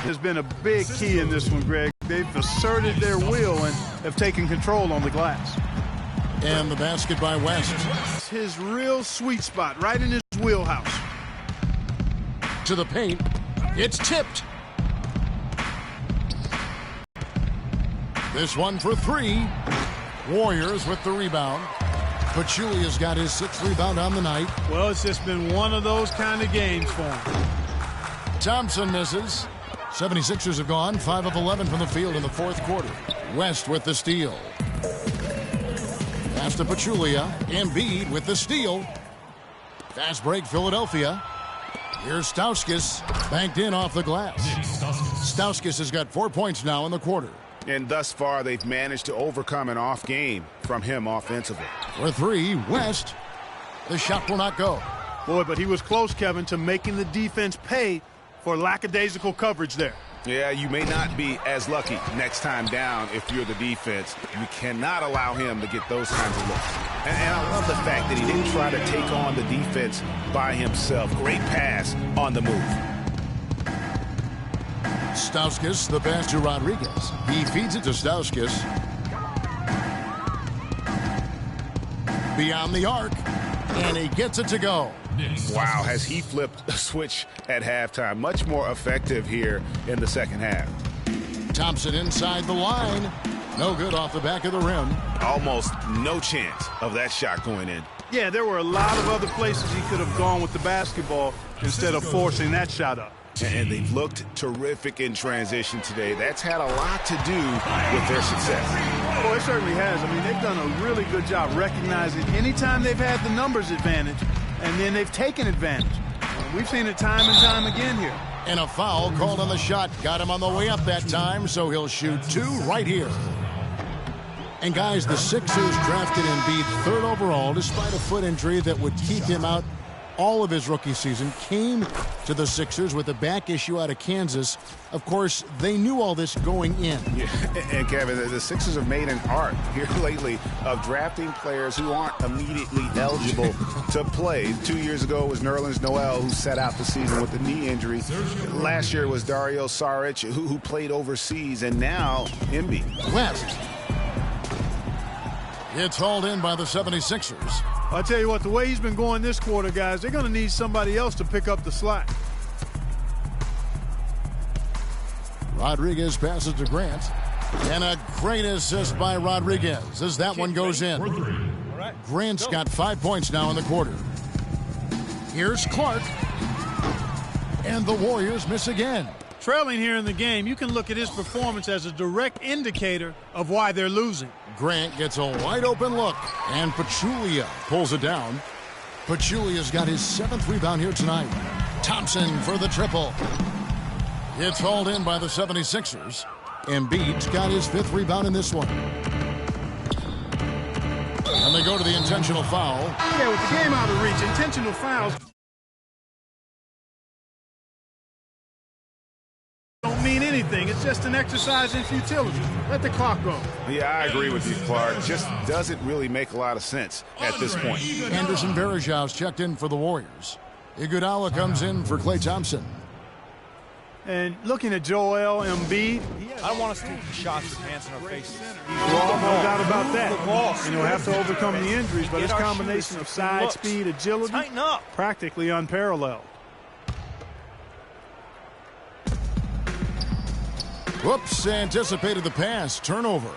has been a big key in this one, Greg. They've asserted their will and have taken control on the glass. And the basket by West. It's his real sweet spot, right in his wheelhouse. To the paint. It's tipped. This one for three. Warriors with the rebound. Pachulia's got his 6th rebound on the night. Well, it's just been one of those kind of games for him. Thompson misses. 76ers have gone 5 of 11 from the field in the 4th quarter. West with the steal. Pass to Pachulia. Embiid with the steal. Fast break, Philadelphia. Here's Stauskas. Banked in off the glass. Stauskas has got 4 points now in the quarter. And thus far, they've managed to overcome an off game from him offensively. For three, West. The shot will not go. Boy, but he was close, Kevin, to making the defense pay for lackadaisical coverage there. Yeah, you may not be as lucky next time down if you're the defense. You cannot allow him to get those kinds of looks. And I love the fact that he didn't try to take on the defense by himself. Great pass on the move. Stauskas, the pass to Rodriguez. He feeds it to Stauskas. Beyond the arc. And he gets it to go. Wow, has he flipped the switch at halftime. Much more effective here in the second half. Thompson inside the line. No good off the back of the rim. Almost no chance of that shot going in. Yeah, there were a lot of other places he could have gone with the basketball instead of forcing that shot up. And they've looked terrific in transition today. That's had a lot to do with their success. Oh, it certainly has. I mean, they've done a really good job recognizing anytime they've had the numbers advantage, and then they've taken advantage. We've seen it time and time again here. And a foul called on the shot. Got him on the way up that time, so he'll shoot 2 right here. And guys, the Sixers drafted Embiid 3rd overall despite a foot injury that would keep him out all of his rookie season. Came to the Sixers with a back issue out of Kansas. Of course, they knew all this going in. Yeah. And Kevin, the Sixers have made an art here lately of drafting players who aren't immediately eligible to play. 2 years ago it was Nerlens Noel who sat out the season with a knee injury. Last year it was Dario Saric who played overseas, and now Embiid. West. It's hauled in by the 76ers. I'll tell you what, the way he's been going this quarter, guys, they're going to need somebody else to pick up the slack. Rodriguez passes to Grant. And a great assist by Rodriguez as that one goes in. Grant's got 5 points now in the quarter. Here's Clark. And the Warriors miss again. Trailing here in the game, you can look at his performance as a direct indicator of why they're losing. Grant gets a wide open look, and Pachulia pulls it down. Pachulia's got his 7th rebound here tonight. Thompson for the triple. It's hauled in by the 76ers. Embiid's got his 5th rebound in this one. And they go to the intentional foul. Yeah, with the game out of reach, intentional fouls don't mean anything. It's just an exercise in futility. Let the clock go. Yeah, I agree with you, Clark. Just doesn't really make a lot of sense at this point. Anderson Varejão's checked in for the Warriors. Iguodala comes in for Klay Thompson. And looking at Joel Embiid, I don't want us to take shots with hands in our faces. Well, no doubt about that. And he'll have to overcome the injuries, but his combination of size, speed, agility, practically unparalleled. Whoops, anticipated the pass. Turnover.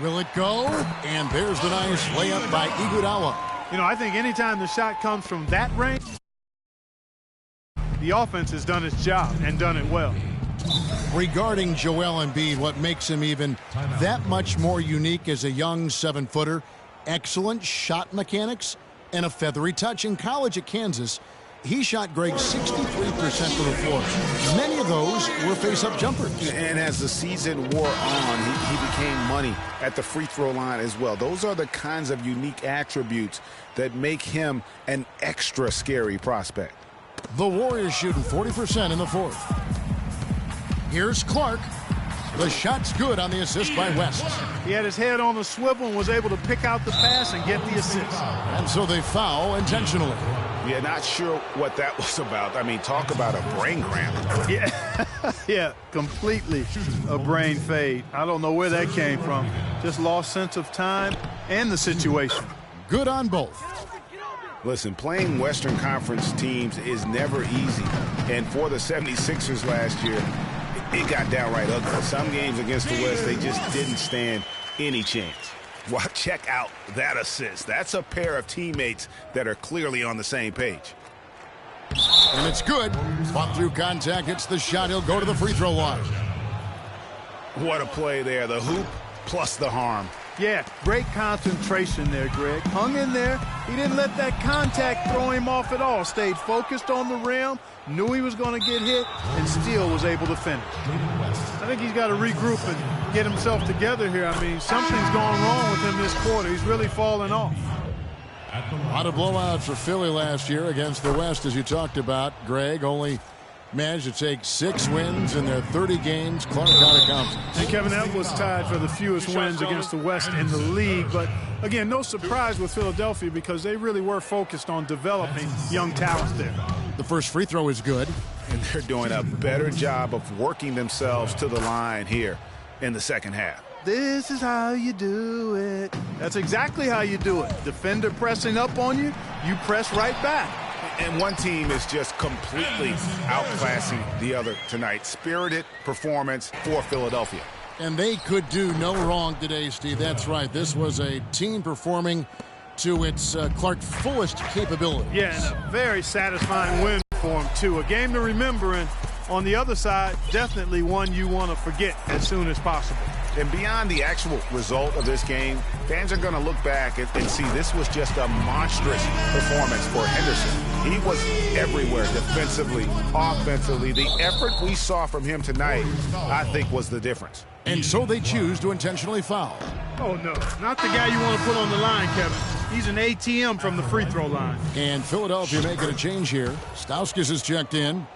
Will it go? And there's the nice layup by Iguodala. You know, I think anytime the shot comes from that range, the offense has done its job and done it well. Regarding Joel Embiid, what makes him even that much more unique as a young 7-footer, excellent shot mechanics and a feathery touch. In college at Kansas, he shot Greg 63% from the floor. Many of those were face-up jumpers. And as the season wore on, he became money at the free throw line as well. Those are the kinds of unique attributes that make him an extra scary prospect. The Warriors shooting 40% in the 4th. Here's Clark. The shot's good on the assist by West. He had his head on the swivel and was able to pick out the pass and get the assist. And so they foul intentionally. Yeah, not sure what that was about. I mean, talk about a brain cramp. Yeah. Yeah, completely a brain fade. I don't know where that came from. Just lost sense of time and the situation. Good on both. Listen, playing Western Conference teams is never easy. And for the 76ers last year, it got downright ugly. Some games against the West, they just didn't stand any chance. Well, check out that assist. That's a pair of teammates that are clearly on the same page. And it's good. Fought through contact, hits the shot. He'll go to the free throw line. What a play there. The hoop plus the harm. Yeah, great concentration there, Greg. Hung in there. He didn't let that contact throw him off at all. Stayed focused on the rim, knew he was going to get hit, and still was able to finish. I think he's got to regroup and get himself together here. I mean, something's going wrong with him this quarter. He's really falling off. A lot of blowouts for Philly last year against the West, as you talked about. Greg only managed to take 6 wins in their 30 games. Clark out of conference. And Kevin, that was tied for the fewest wins against the West in the league. But again, no surprise with Philadelphia because they really were focused on developing young talents there. The first free throw is good. And they're doing a better job of working themselves to the line here in the second half. This is how you do it. That's exactly how you do it. Defender pressing up on you, you press right back. And one team is just completely outclassing the other tonight. Spirited performance for Philadelphia. And they could do no wrong today, Steve. That's right. This was a team performing to its Clark fullest capabilities. Yeah, and a very satisfying win for him, too. A game to remember, and on the other side, definitely one you want to forget as soon as possible. And beyond the actual result of this game, fans are going to look back and see this was just a monstrous performance for Henderson. He was everywhere defensively, offensively. The effort we saw from him tonight, I think, was the difference. And so they choose to intentionally foul. Oh, no. Not the guy you want to put on the line, Kevin. He's an ATM from the free throw line. And Philadelphia making a change here. Stauskas is checked in.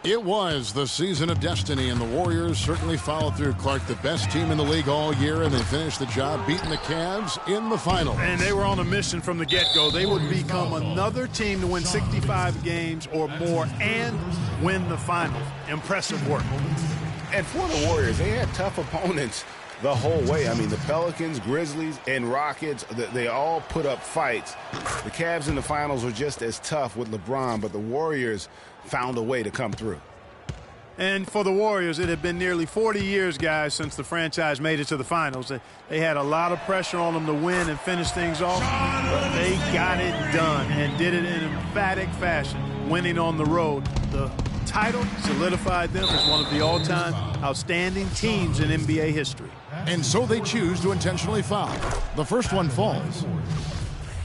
It was the season of destiny, and the Warriors certainly followed through. Clark, the best team in the league all year, and they finished the job beating the Cavs in the finals. And they were on a mission from the get-go. They would become another team to win 65 games or more and win the finals. Impressive work. And for the Warriors, they had tough opponents the whole way. I mean, the Pelicans, Grizzlies, and Rockets, they all put up fights. The Cavs in the finals were just as tough with LeBron, but the Warriors found a way to come through. And for the Warriors, it had been nearly 40 years, guys, since the franchise made it to the finals. They had a lot of pressure on them to win and finish things off, but they got it done and did it in emphatic fashion, winning on the road. The title solidified them as one of the all-time outstanding teams in NBA history. And so they choose to intentionally foul. The first one falls.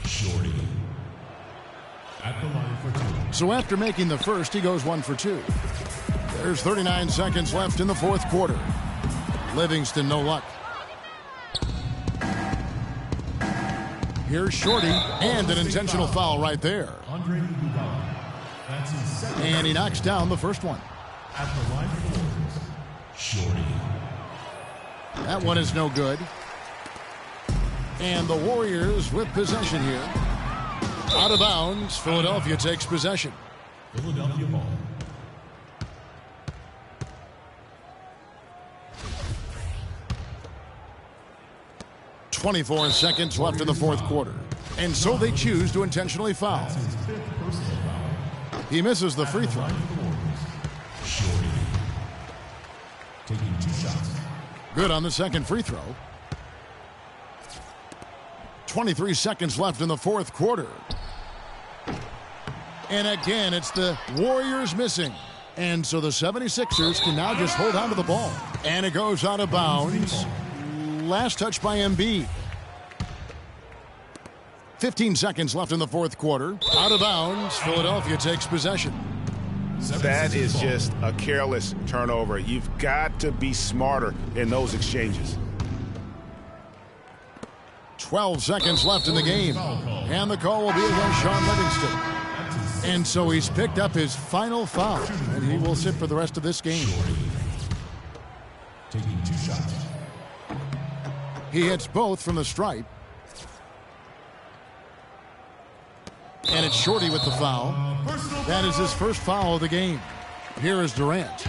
Shorty. At the line for 2. So after making the first, he goes 1 for 2. There's 39 seconds left in the fourth quarter. Livingston, no luck. Here's Shorty, and an intentional foul right there. And he knocks down the first one. At the line for Shorty. That one is no good. And the Warriors with possession here. Out of bounds, Philadelphia takes possession. Philadelphia ball. .24 seconds left in the fourth quarter. And so they choose to intentionally foul. He misses the free throw. Shorty. Taking 2 shots. Good on the second free throw. 23 seconds left in the fourth quarter. And again, it's the Warriors missing. And so the 76ers can now just hold on to the ball. And it goes out of bounds. Last touch by Embiid. 15 seconds left in the fourth quarter. Out of bounds. Philadelphia takes possession. That is just a careless turnover. You've got to be smarter in those exchanges. 12 seconds left in the game. And the call will be against Sean Livingston. And so he's picked up his final foul. And he will sit for the rest of this game. Taking 2 shots. He hits both from the stripe. And it's Shorty with the foul. That is his first foul of the game. Here is Durant.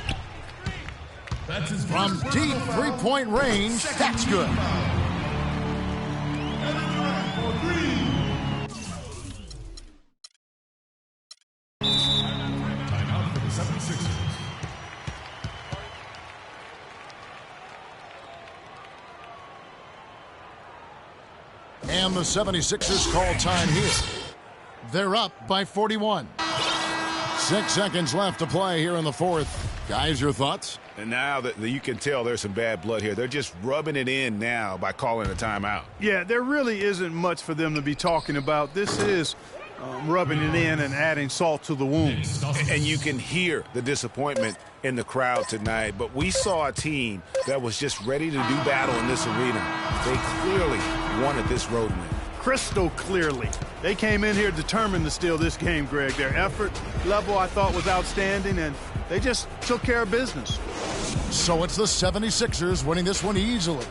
That's his From first deep personal foul. three-point range, that's good. Timeout for the 76ers. And the 76ers call time here. They're up by 41. 6 seconds left to play here in the fourth. Guys, your thoughts? And now that you can tell there's some bad blood here. They're just rubbing it in now by calling a timeout. Yeah, there really isn't much for them to be talking about. This is rubbing it in and adding salt to the wound. And you can hear the disappointment in the crowd tonight. But we saw a team that was just ready to do battle in this arena. They clearly wanted this road win. Crystal clearly. They came in here determined to steal this game, Greg. Their effort level, I thought, was outstanding, and they just took care of business. So it's the 76ers winning this one easily.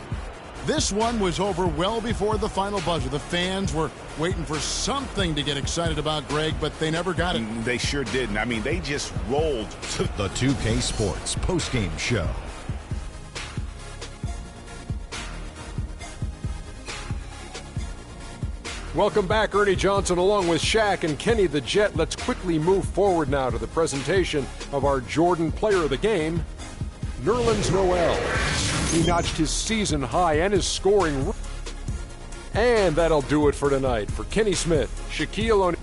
This one was over well before the final buzzer. The fans were waiting for something to get excited about, Greg, but they never got it. They sure didn't. I mean, they just rolled. The 2K Sports postgame show. Welcome back, Ernie Johnson along with Shaq and Kenny the Jet. Let's quickly move forward now to the presentation of our Jordan Player of the Game, Nerlens Noel. He notched his season high and his scoring. And that'll do it for tonight. For Kenny Smith, Shaquille O'Neal.